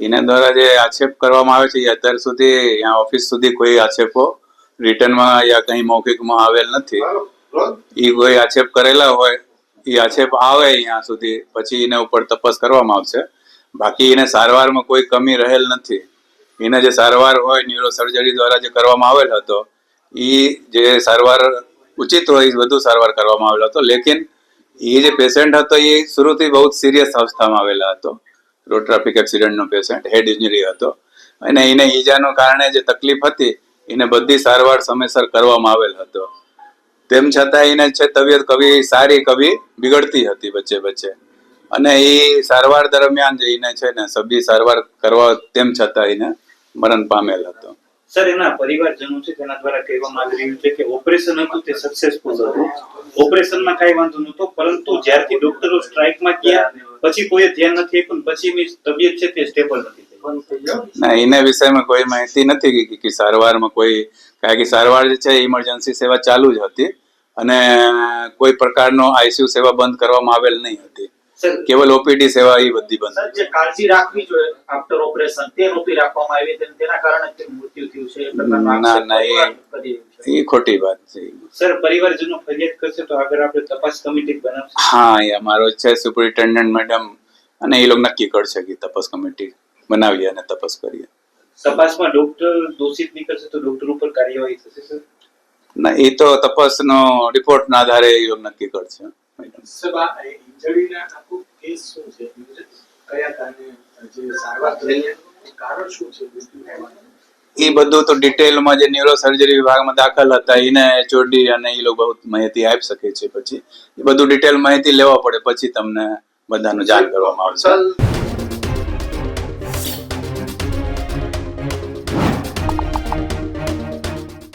એના દ્વારા જે આક્ષેપ કરવામાં આવે છે એ અત્યાર સુધી અહીંયા ઓફિસ સુધી કોઈ આક્ષેપો રિટર્નમાં યા કંઈ મૌખિકમાં આવેલ નથી. એ કોઈ આક્ષેપ કરેલા હોય એ આક્ષેપ આવે અહીંયા સુધી પછી એના ઉપર તપાસ કરવામાં આવશે. બાકી એને સારવારમાં કોઈ કમી રહેલ નથી. એને જે સારવાર હોય ન્યુરો સર્જરી દ્વારા જે કરવામાં આવેલ હતો એ જે સારવાર ઉચિત હોય એ વધુ સારવાર કરવામાં આવેલો હતો. લેકિન એ જે પેશન્ટ હતો એ શરૂથી બહુ સિરિયસ અવસ્થામાં આવેલા હતો. રોડ ટ્રાફિક એક્સિડન્ટનો પેશન્ટ, હેડ ઇન્જરી હતો અને એને ઈજાના કારણે જે તકલીફ હતી એને બધી સારવાર સમયસર કરવામાં આવેલ હતો. તેમ છતાં એને છે તબિયત કભી સારી કભી બિગડતી હતી વચ્ચે અને એ સારવાર દરમિયાન જે એને છે ને સભી સારવાર કરવા તેમ છતાં એને મરણ પામેલ હતો. સર, એના પરિવારજનો છે તેના દ્વારા કહેવામાં આવી રહ્યું છે કે ઓપરેશન હતું તે સક્સેસફુલ હતું. ઓપરેશનમાં કઈ વાંધો નહોતો, પરંતુ જ્યારથી ડોક્ટરો સ્ટ્રાઇકમાં ગયા પછી કોઈ ધ્યાન નથી આપ્યું, પછી એની તબિયત છે તે સ્ટેબલ નથી થઈ. ના, એના વિષયમાં કોઈ માહિતી નથી કે સારવારમાં કોઈ, કારણ કે સારવાર જે છે ઇમરજન્સી સેવા ચાલુ જ હતી અને કોઈ પ્રકારનો આઈસીયુ સેવા બંધ કરવામાં આવેલ નહીં હતી. કેવલ ઓપીડી સેવા એ બધી બંધ. જે કાળજી રાખવી જોઈએ આફ્ટર ઓપરેશન તે નહોતી રાખવામાં આવી, તેના કારણે મૃત્યુ થયું છે. ના, એ ખોટી વાત છે. સર, પરિવારજનો ફરિયાદ કરશે તો આગળ આપણે તપાસ કમિટી બનાવશે. હા, એ અમારો છે સુપરિન્ટેન્ડન્ટ મેડમ અને એ લોકો નક્કી કરશે કે તપાસ કમિટી બનાવીએ અને તપાસ કરીએ. તપાસમાં ડોક્ટર દોષિત નીકળશે તો ડોક્ટર ઉપર કાર્યવાહી થશે સર? ના, એ તો તપાસનો રિપોર્ટના આધારે એ લોકો નક્કી કરશે. એ બધું તો ડિટેલમાં જે ન્યુરો સર્જરી વિભાગમાં દાખલ હતા એને એચઓડી અને એ લોકો બહુ માહિતી આપી શકે છે. પછી એ બધું ડિટેલ માહિતી લેવા પડે પછી તમને બધાનું જાણ કરવામાં આવશે.